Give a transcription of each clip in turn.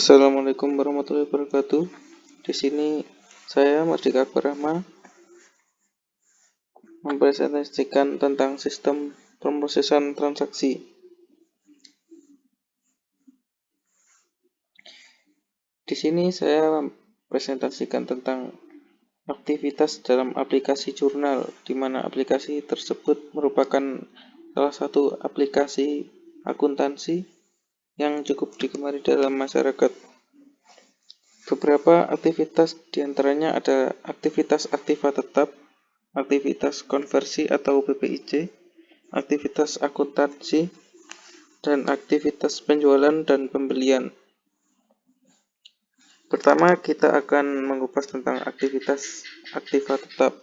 Assalamualaikum warahmatullahi wabarakatuh. Di sini saya Mardika Akbar Rahma mempresentasikan tentang sistem pemrosesan transaksi. Di sini saya mempresentasikan tentang aktivitas dalam aplikasi jurnal, di mana aplikasi tersebut merupakan salah satu aplikasi akuntansi yang cukup digemari dalam masyarakat. Beberapa aktivitas diantaranya ada aktivitas aktiva tetap, aktivitas konversi atau BPIC, aktivitas akuntansi, dan aktivitas penjualan dan pembelian. Pertama, kita akan mengupas tentang aktivitas aktiva tetap.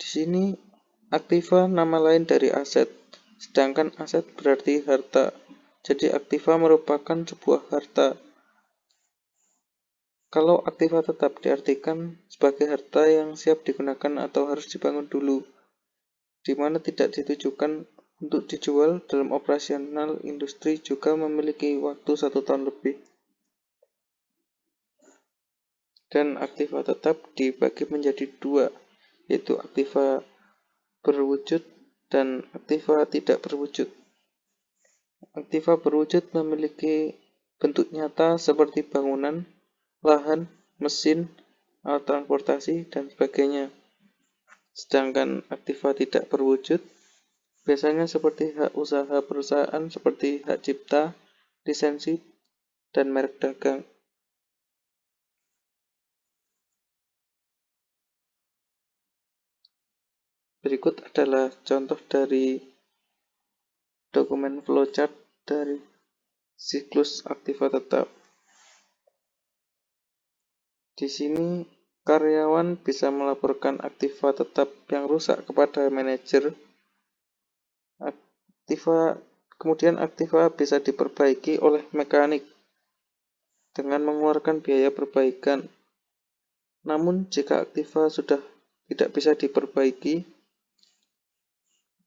Di sini, aktiva nama lain dari aset, sedangkan aset berarti harta. Jadi aktiva merupakan sebuah harta. Kalau aktiva tetap diartikan sebagai harta yang siap digunakan atau harus dibangun dulu, di mana tidak ditujukan untuk dijual dalam operasional industri juga memiliki waktu 1 tahun lebih. Dan aktiva tetap dibagi menjadi 2, yaitu aktiva berwujud dan aktiva tidak berwujud. Aktiva berwujud memiliki bentuk nyata seperti bangunan, lahan, mesin, alat transportasi, dan sebagainya. Sedangkan aktiva tidak berwujud biasanya seperti hak usaha perusahaan seperti hak cipta, lisensi, dan merek dagang. Berikut adalah contoh dari dokumen flowchart dari siklus aktiva tetap. Di sini, karyawan bisa melaporkan aktiva tetap yang rusak kepada manajer. Kemudian aktiva bisa diperbaiki oleh mekanik dengan mengeluarkan biaya perbaikan. Namun, jika aktiva sudah tidak bisa diperbaiki,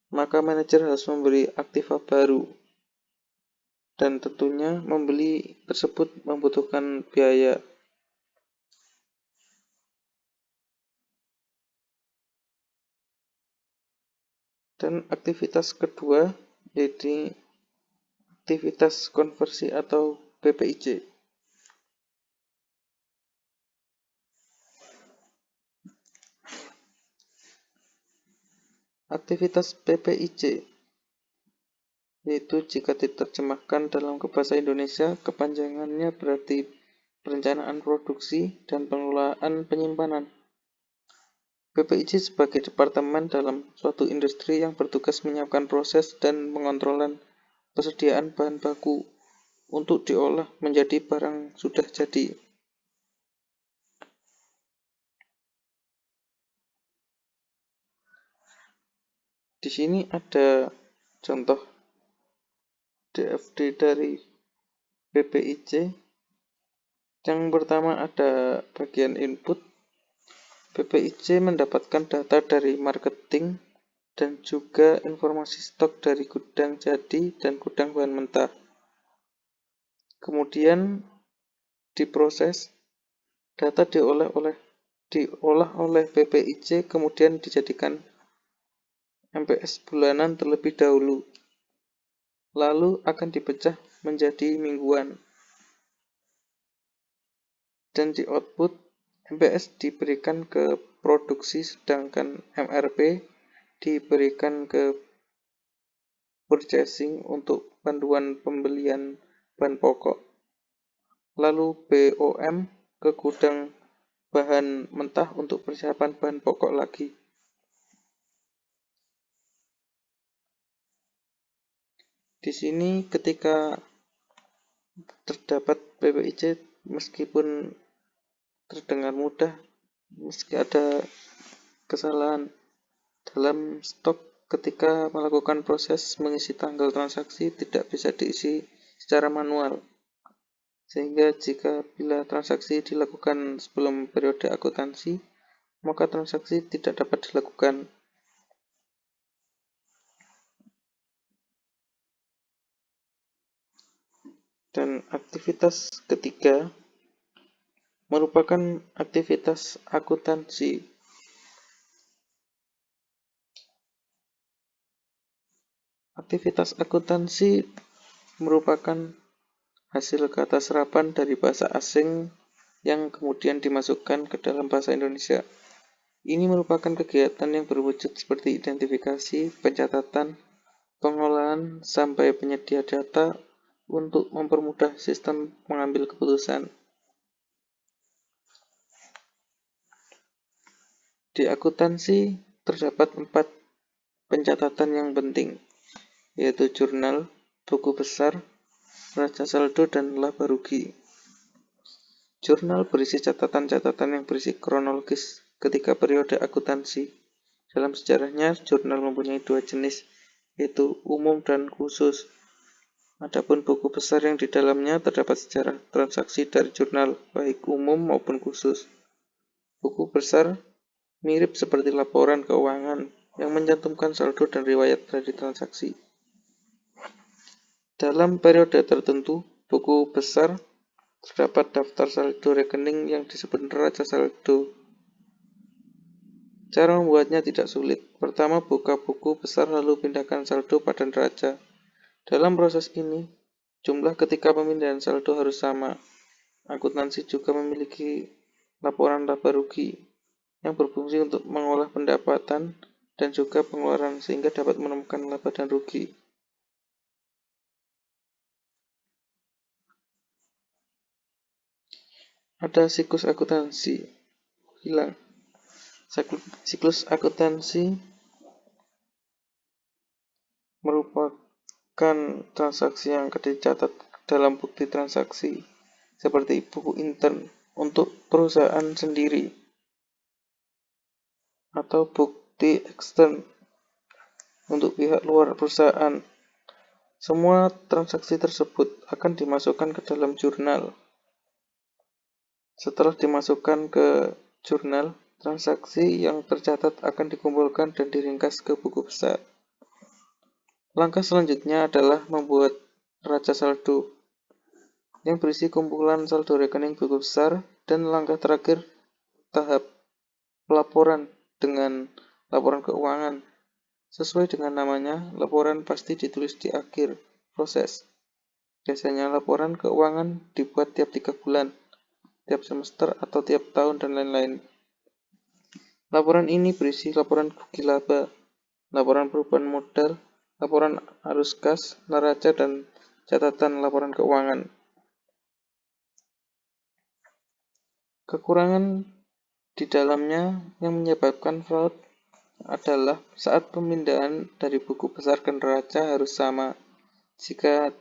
maka manajer harus membeli aktiva baru. Dan tentunya membeli tersebut membutuhkan biaya. Dan aktivitas kedua yaitu aktivitas konversi atau BPIC. Aktivitas BPIC yaitu jika diterjemahkan dalam ke bahasa Indonesia, kepanjangannya berarti perencanaan produksi dan pengelolaan penyimpanan. BPIC sebagai departemen dalam suatu industri yang bertugas menyiapkan proses dan pengontrolan persediaan bahan baku untuk diolah menjadi barang sudah jadi. Di sini ada contoh DFD dari BPIC. Yang pertama ada bagian input. BPIC mendapatkan data dari marketing dan juga informasi stok dari gudang jadi dan gudang bahan mentah. Kemudian diproses, data diolah oleh BPIC kemudian dijadikan MPS bulanan terlebih dahulu. Lalu akan dipecah menjadi mingguan. Dan di output, MPS diberikan ke produksi sedangkan MRP diberikan ke purchasing untuk panduan pembelian bahan pokok. Lalu BOM ke gudang bahan mentah untuk persiapan bahan pokok lagi. Di sini ketika terdapat BPIC meskipun terdengar mudah, meski ada kesalahan dalam stok ketika melakukan proses mengisi tanggal transaksi tidak bisa diisi secara manual. Sehingga bila transaksi dilakukan sebelum periode akuntansi, maka transaksi tidak dapat dilakukan. Dan aktivitas ketiga merupakan aktivitas akuntansi. Aktivitas akuntansi merupakan hasil kata serapan dari bahasa asing yang kemudian dimasukkan ke dalam bahasa Indonesia. Ini merupakan kegiatan yang berwujud seperti identifikasi, pencatatan, pengolahan, sampai penyedia data untuk mempermudah sistem mengambil keputusan. Di akuntansi terdapat 4 pencatatan yang penting, yaitu jurnal, buku besar, raca saldo, dan laba rugi. Jurnal berisi catatan-catatan yang berisi kronologis ketika periode akuntansi. Dalam sejarahnya, jurnal mempunyai 2 jenis, yaitu umum dan khusus. Adapun buku besar yang di dalamnya terdapat sejarah transaksi dari jurnal, baik umum maupun khusus. Buku besar mirip seperti laporan keuangan yang mencantumkan saldo dan riwayat dari transaksi. Dalam periode tertentu, buku besar terdapat daftar saldo rekening yang disebut neraca saldo. Cara membuatnya tidak sulit. Pertama, buka buku besar lalu pindahkan saldo pada neraca. Dalam proses ini, jumlah ketika pemindahan saldo harus sama. Akuntansi juga memiliki laporan laba rugi yang berfungsi untuk mengolah pendapatan dan juga pengeluaran sehingga dapat menemukan laba dan rugi. Ada siklus akuntansi. Hilang. Siklus akuntansi merupakan transaksi yang akan dicatat dalam bukti transaksi, seperti buku intern untuk perusahaan sendiri, atau bukti ekstern untuk pihak luar perusahaan. Semua transaksi tersebut akan dimasukkan ke dalam jurnal. Setelah dimasukkan ke jurnal, transaksi yang tercatat akan dikumpulkan dan diringkas ke buku besar. Langkah selanjutnya adalah membuat neraca saldo yang berisi kumpulan saldo rekening buku besar, dan langkah terakhir tahap pelaporan dengan laporan keuangan. Sesuai dengan namanya, laporan pasti ditulis di akhir proses. Biasanya laporan keuangan dibuat tiap 3 bulan, tiap semester, atau tiap tahun, dan lain-lain. Laporan ini berisi laporan rugi laba, laporan perubahan modal, laporan arus kas, neraca, dan catatan laporan keuangan. Kekurangan di dalamnya yang menyebabkan fraud adalah saat pemindahan dari buku besar ke neraca harus sama. Jika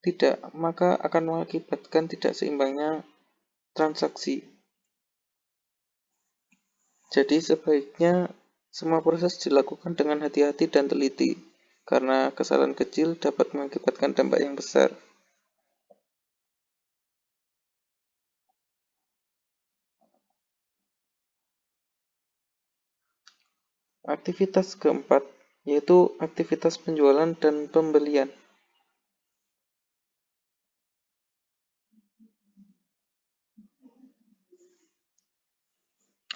tidak, maka akan mengakibatkan tidak seimbangnya transaksi. Jadi sebaiknya semua proses dilakukan dengan hati-hati dan teliti, karena kesalahan kecil dapat mengakibatkan dampak yang besar. Aktivitas keempat, yaitu aktivitas penjualan dan pembelian.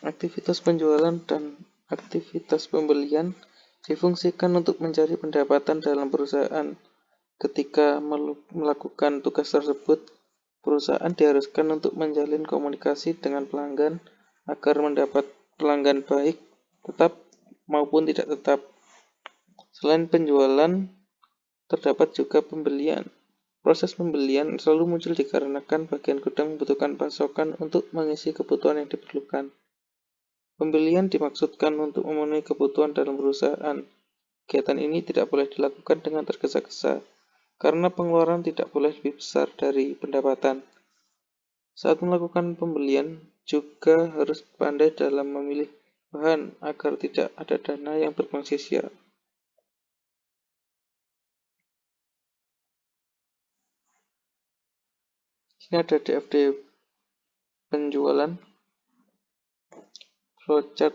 Aktivitas penjualan dan aktivitas pembelian difungsikan untuk mencari pendapatan dalam perusahaan. Ketika melakukan tugas tersebut, perusahaan diharuskan untuk menjalin komunikasi dengan pelanggan agar mendapat pelanggan baik, tetap maupun tidak tetap. Selain penjualan, terdapat juga pembelian. Proses pembelian selalu muncul dikarenakan bagian gudang membutuhkan pasokan untuk mengisi kebutuhan yang diperlukan. Pembelian dimaksudkan untuk memenuhi kebutuhan dalam perusahaan. Kegiatan ini tidak boleh dilakukan dengan tergesa-gesa, karena pengeluaran tidak boleh lebih besar dari pendapatan. Saat melakukan pembelian, juga harus pandai dalam memilih bahan agar tidak ada dana yang terbuang sia-sia. Ini ada DFD penjualan. Flowchart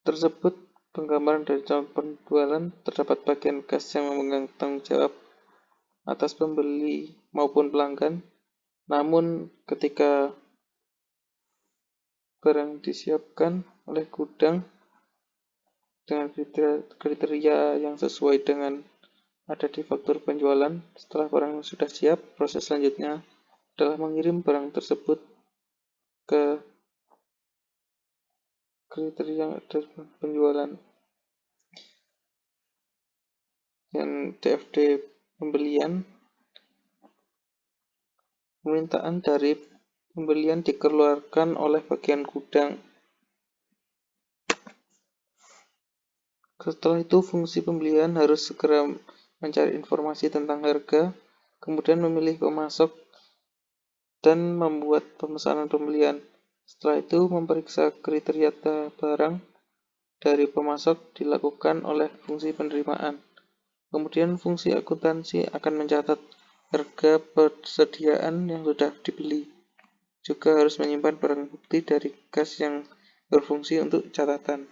tersebut penggambaran dari calon penjualan. Terdapat bagian kas yang memegang tanggung jawab atas pembeli maupun pelanggan. Namun ketika barang disiapkan oleh gudang dengan kriteria yang sesuai dengan ada di faktur penjualan, setelah barang sudah siap, proses selanjutnya adalah mengirim barang tersebut ke kriteria yang ada penjualan. Yang DFD pembelian, permintaan dari pembelian dikeluarkan oleh bagian gudang. Setelah itu, fungsi pembelian harus segera mencari informasi tentang harga, kemudian memilih pemasok, dan membuat pemesanan pembelian. Setelah itu, memeriksa kriteria barang dari pemasok dilakukan oleh fungsi penerimaan. Kemudian fungsi akuntansi akan mencatat harga persediaan yang sudah dibeli. Juga harus menyimpan barang bukti dari kas yang berfungsi untuk catatan.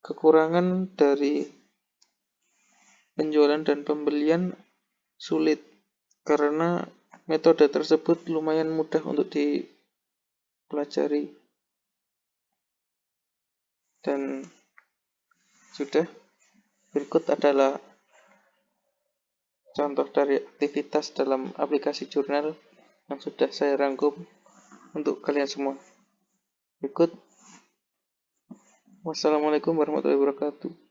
Kekurangan dari penjualan dan pembelian sulit karena metode tersebut lumayan mudah untuk dipelajari. Dan sudah, berikut adalah contoh dari aktivitas dalam aplikasi jurnal yang sudah saya rangkum untuk kalian semua. Berikut. Wassalamualaikum warahmatullahi wabarakatuh.